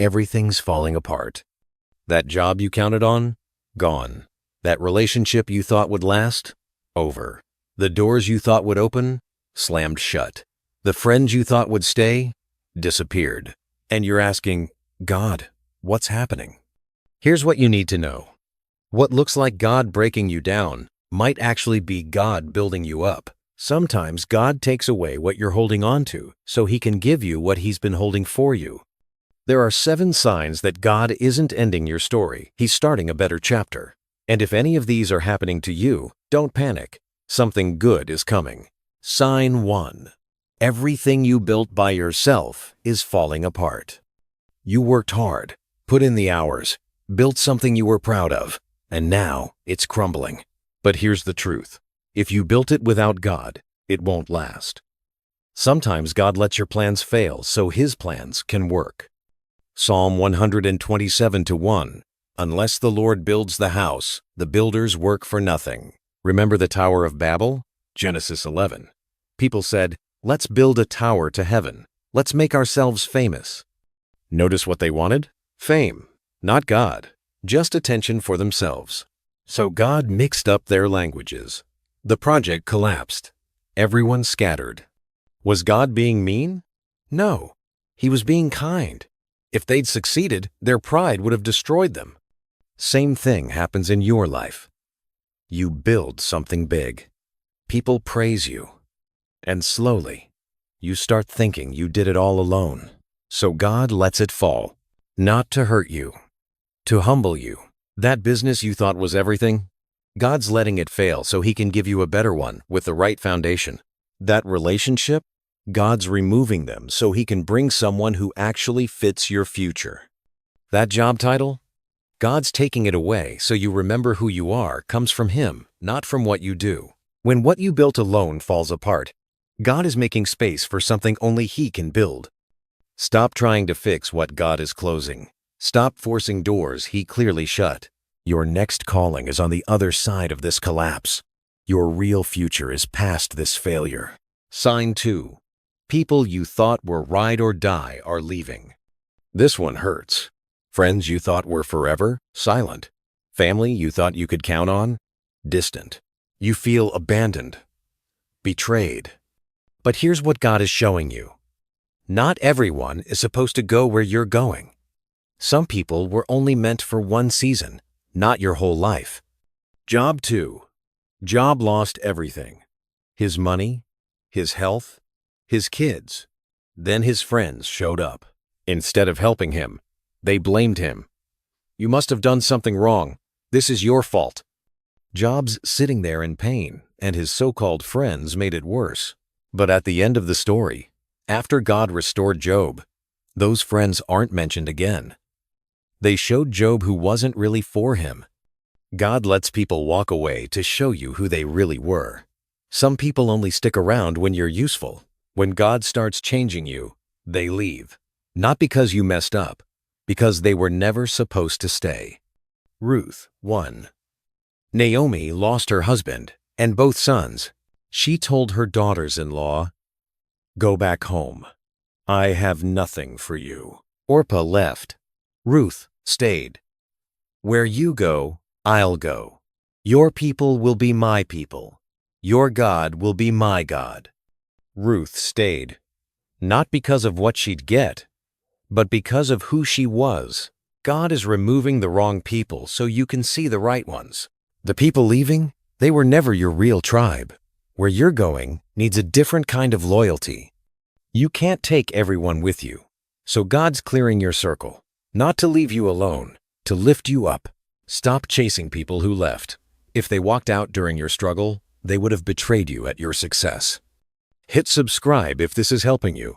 everything's falling apart. That job you counted on? Gone. That relationship you thought would last? Over. The doors you thought would open? Slammed shut. The friends you thought would stay? Disappeared. And you're asking, God, what's happening? Here's what you need to know. What looks like God breaking you down might actually be God building you up. Sometimes God takes away what you're holding on to so He can give you what He's been holding for you. There are 7 signs that God isn't ending your story. He's starting a better chapter. And if any of these are happening to you, don't panic. Something good is coming. Sign 1. Everything you built by yourself is falling apart. You worked hard, put in the hours, built something you were proud of, and now it's crumbling. But here's the truth. If you built it without God, it won't last. Sometimes God lets your plans fail so His plans can work. Psalm 127:1. Unless the Lord builds the house, the builders work for nothing. Remember the Tower of Babel? Genesis 11. People said, let's build a tower to heaven. Let's make ourselves famous. Notice what they wanted? Fame, not God, just attention for themselves. So God mixed up their languages. The project collapsed. Everyone scattered. Was God being mean? No, He was being kind. If they'd succeeded, their pride would have destroyed them. Same thing happens in your life. You build something big. People praise you. And slowly, you start thinking you did it all alone. So God lets it fall, not to hurt you, to humble you. That business you thought was everything, God's letting it fail so He can give you a better one with the right foundation. That relationship, God's removing them so He can bring someone who actually fits your future. That job title, God's taking it away so you remember who you are comes from Him, not from what you do. When what you built alone falls apart, God is making space for something only He can build. Stop trying to fix what God is closing. Stop forcing doors He clearly shut. Your next calling is on the other side of this collapse. Your real future is past this failure. Sign 2. People you thought were ride or die are leaving. This one hurts. Friends you thought were forever, silent. Family you thought you could count on, distant. You feel abandoned, betrayed. But here's what God is showing you. Not everyone is supposed to go where you're going. Some people were only meant for one season, not your whole life. Job 2. Job lost everything. His money, his health, his kids. Then his friends showed up. Instead of helping him, they blamed him. You must have done something wrong. This is your fault. Job's sitting there in pain, and his so-called friends made it worse. But at the end of the story, after God restored Job, those friends aren't mentioned again. They showed Job who wasn't really for him. God lets people walk away to show you who they really were. Some people only stick around when you're useful. When God starts changing you, they leave. Not because you messed up, because they were never supposed to stay. Ruth 1. Naomi lost her husband and both sons. She told her daughters-in-law, "Go back home. I have nothing for you." Orpah left. Ruth stayed. Where you go, I'll go. Your people will be my people. Your God will be my God. Ruth stayed, not because of what she'd get, but because of who she was. God is removing the wrong people so you can see the right ones. The people leaving, they were never your real tribe. Where you're going needs a different kind of loyalty. You can't take everyone with you, so God's clearing your circle, not to leave you alone, to lift you up. Stop chasing people who left. If they walked out during your struggle, they would have betrayed you at your success. Hit subscribe if this is helping you.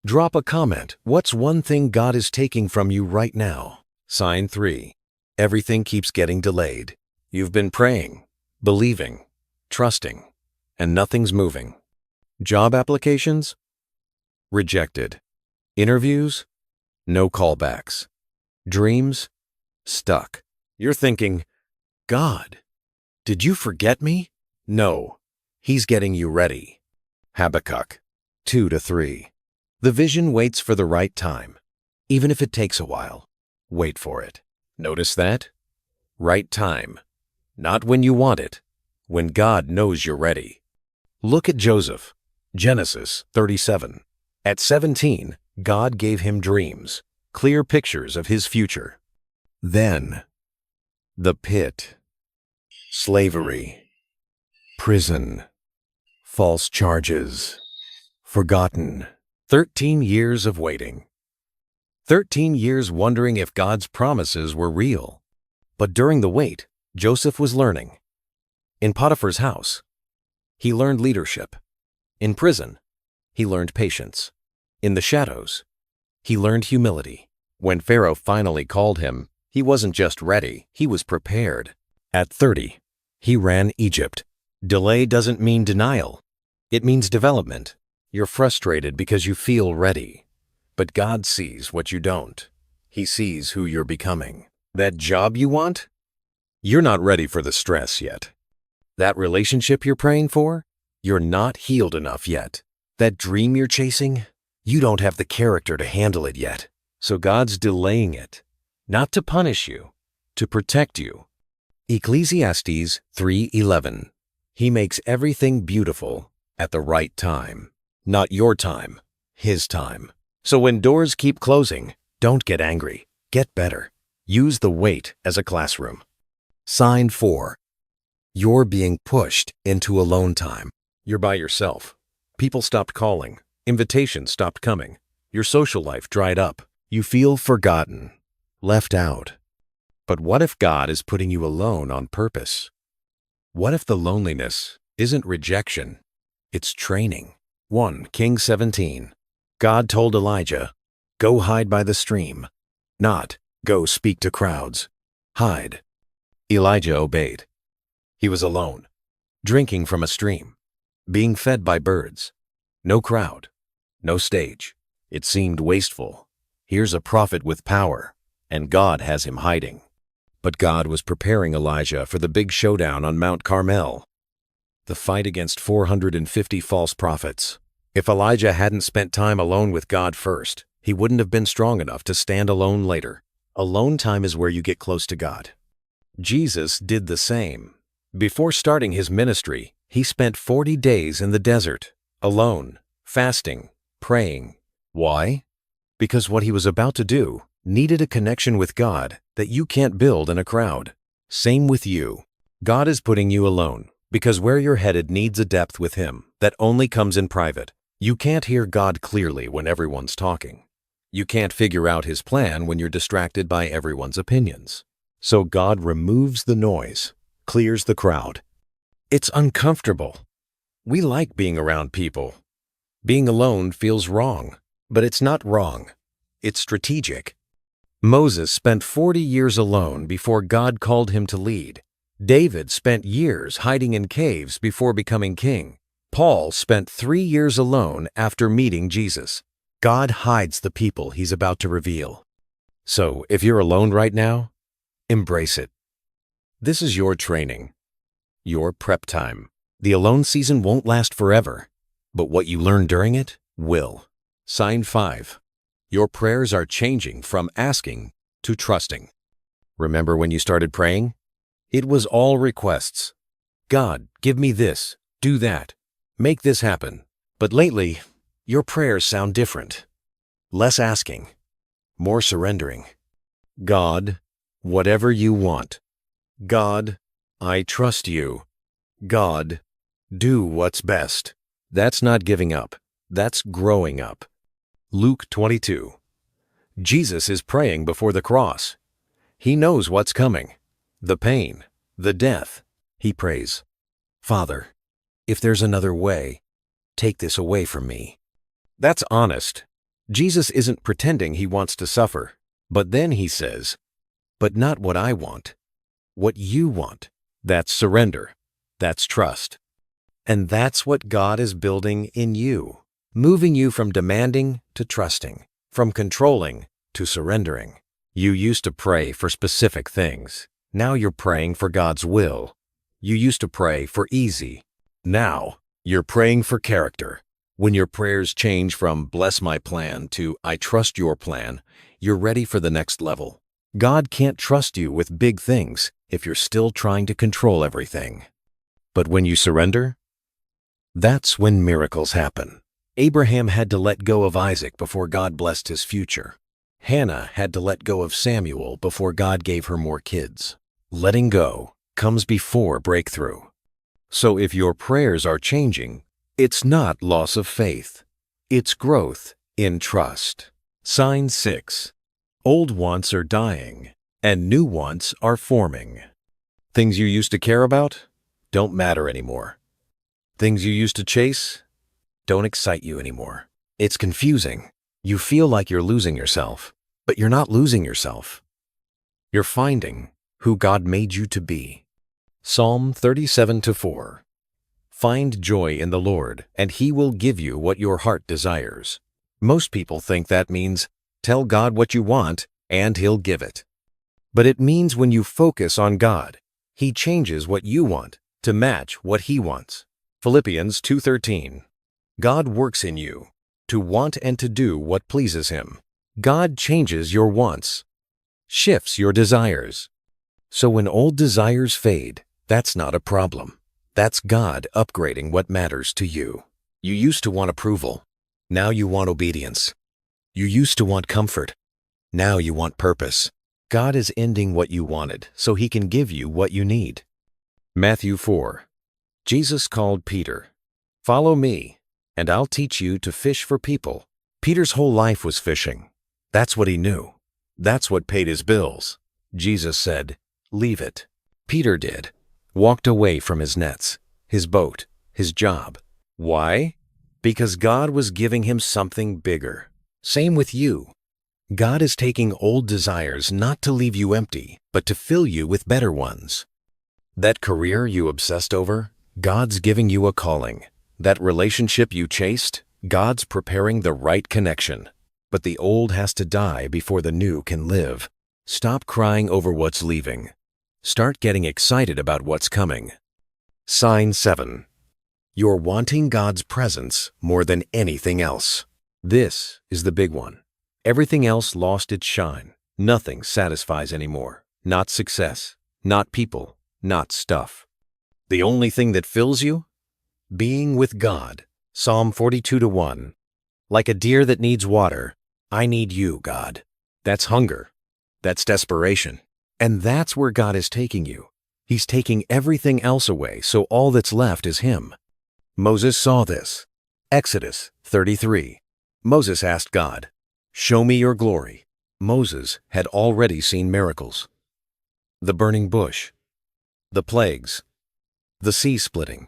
Drop a comment. What's one thing God is taking from you right now? Sign 3. Everything keeps getting delayed. You've been praying, believing, trusting, and nothing's moving. Job applications? Rejected. Interviews? No callbacks. Dreams? Stuck. You're thinking, God, did you forget me? No, He's getting you ready. Habakkuk 2-3. The vision waits for the right time. Even if it takes a while, wait for it. Notice that? Right time. Not when you want it, when God knows you're ready. Look at Joseph. Genesis 37. At 17, God gave him dreams, clear pictures of his future. Then, the pit, slavery, prison, false charges, forgotten. 13 years of waiting. 13 years wondering if God's promises were real. But during the wait, Joseph was learning. In Potiphar's house, he learned leadership. In prison, he learned patience. In the shadows, he learned humility. When Pharaoh finally called him, he wasn't just ready, he was prepared. At 30, he ran Egypt. Delay doesn't mean denial. It means development. You're frustrated because you feel ready. But God sees what you don't. He sees who you're becoming. That job you want? You're not ready for the stress yet. That relationship you're praying for? You're not healed enough yet. That dream you're chasing? You don't have the character to handle it yet. So God's delaying it, not to punish you, to protect you. Ecclesiastes 3:11. He makes everything beautiful at the right time. Not your time, His time. So when doors keep closing, don't get angry. Get better. Use the wait as a classroom. Sign 4. You're being pushed into alone time. You're by yourself. People stopped calling. Invitations stopped coming. Your social life dried up. You feel forgotten, left out. But what if God is putting you alone on purpose? What if the loneliness isn't rejection? It's training. 1 Kings 17. God told Elijah, "Go hide by the stream," not "Go speak to crowds." Hide. Elijah obeyed. He was alone, drinking from a stream, being fed by birds. No crowd, no stage. It seemed wasteful. Here's a prophet with power, and God has him hiding. But God was preparing Elijah for the big showdown on Mount Carmel, the fight against 450 false prophets. If Elijah hadn't spent time alone with God first, he wouldn't have been strong enough to stand alone later. Alone time is where you get close to God. Jesus did the same. Before starting his ministry, he spent 40 days in the desert, alone, fasting, praying. Why? Because what he was about to do needed a connection with God that you can't build in a crowd. Same with you. God is putting you alone because where you're headed needs a depth with him that only comes in private. You can't hear God clearly when everyone's talking. You can't figure out his plan when you're distracted by everyone's opinions. So God removes the noise, clears the crowd. It's uncomfortable. We like being around people. Being alone feels wrong, but it's not wrong. It's strategic. Moses spent 40 years alone before God called him to lead. David spent years hiding in caves before becoming king. Paul spent 3 years alone after meeting Jesus. God hides the people he's about to reveal. So if you're alone right now, embrace it. This is your training, your prep time. The alone season won't last forever, but what you learn during it will. Sign 5. Your prayers are changing from asking to trusting. Remember when you started praying? It was all requests. God, give me this, do that, make this happen. But lately, your prayers sound different. Less asking, more surrendering. God, whatever you want. God, I trust you. God, do what's best. That's not giving up. That's growing up. Luke 22. Jesus is praying before the cross. He knows what's coming. The pain, the death. He prays, "Father, if there's another way, take this away from me." That's honest. Jesus isn't pretending he wants to suffer. But then he says, "But not what I want, what you want." That's surrender. That's trust. And that's what God is building in you, moving you from demanding to trusting, from controlling to surrendering. You used to pray for specific things. Now you're praying for God's will. You used to pray for easy. Now you're praying for character. When your prayers change from "bless my plan" to "I trust your plan," you're ready for the next level. God can't trust you with big things if you're still trying to control everything. But when you surrender, that's when miracles happen. Abraham had to let go of Isaac before God blessed his future. Hannah had to let go of Samuel before God gave her more kids. Letting go comes before breakthrough. So if your prayers are changing, it's not loss of faith. It's growth in trust. Sign 6. Old wants are dying, and new wants are forming. Things you used to care about don't matter anymore. Things you used to chase don't excite you anymore. It's confusing. You feel like you're losing yourself, but you're not losing yourself. You're finding who God made you to be. Psalm 37:4. Find joy in the Lord, and He will give you what your heart desires. Most people think that means tell God what you want, and He'll give it. But it means when you focus on God, He changes what you want to match what He wants. Philippians 2:13. God works in you to want and to do what pleases Him. God changes your wants, shifts your desires. So when old desires fade, that's not a problem. That's God upgrading what matters to you. You used to want approval. Now you want obedience. You used to want comfort. Now you want purpose. God is ending what you wanted so He can give you what you need. Matthew 4. Jesus called Peter. Follow me, and I'll teach you to fish for people. Peter's whole life was fishing. That's what he knew. That's what paid his bills. Jesus said, leave it. Peter did. Walked away from his nets, his boat, his job. Why? Because God was giving him something bigger. Same with you. God is taking old desires not to leave you empty, but to fill you with better ones. That career you obsessed over, God's giving you a calling. That relationship you chased, God's preparing the right connection. But the old has to die before the new can live. Stop crying over what's leaving. Start getting excited about what's coming. Sign 7. You're wanting God's presence more than anything else. This is the big one. Everything else lost its shine. Nothing satisfies anymore. Not success, not people, not stuff. The only thing that fills you? Being with God. Psalm 42:1. Like a deer that needs water, I need you, God. That's hunger. That's desperation. And that's where God is taking you. He's taking everything else away, so all that's left is Him. Moses saw this. Exodus 33. Moses asked God, show me your glory. Moses had already seen miracles. The burning bush, the plagues, the sea splitting.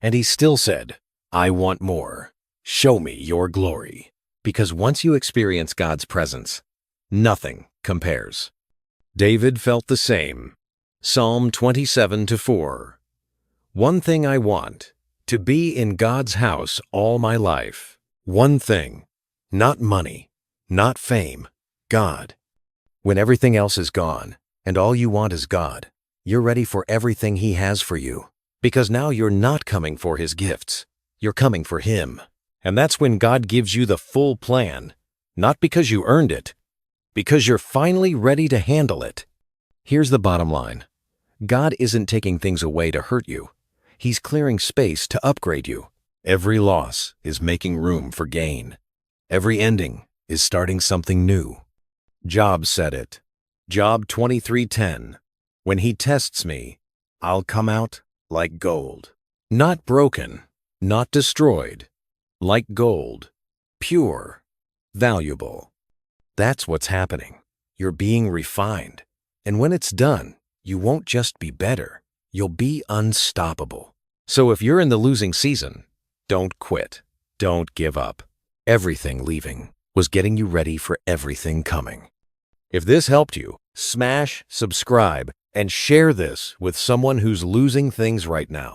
And he still said, I want more. Show me your glory. Because once you experience God's presence, nothing compares. David felt the same. Psalm 27:4. One thing I want, to be in God's house all my life. One thing, not money, not fame, God. When everything else is gone and all you want is God, you're ready for everything He has for you. Because now you're not coming for His gifts, you're coming for Him. And that's when God gives you the full plan, not because you earned it, because you're finally ready to handle it. Here's the bottom line. God isn't taking things away to hurt you. He's clearing space to upgrade you. Every loss is making room for gain. Every ending is starting something new. Job said it. Job 23:10. When He tests me, I'll come out like gold. Not broken, not destroyed. Like gold. Pure. Valuable. That's what's happening. You're being refined. And when it's done, you won't just be better. You'll be unstoppable. So if you're in the losing season, don't quit. Don't give up. Everything leaving was getting you ready for everything coming. If this helped you, smash subscribe and share this with someone who's losing things right now.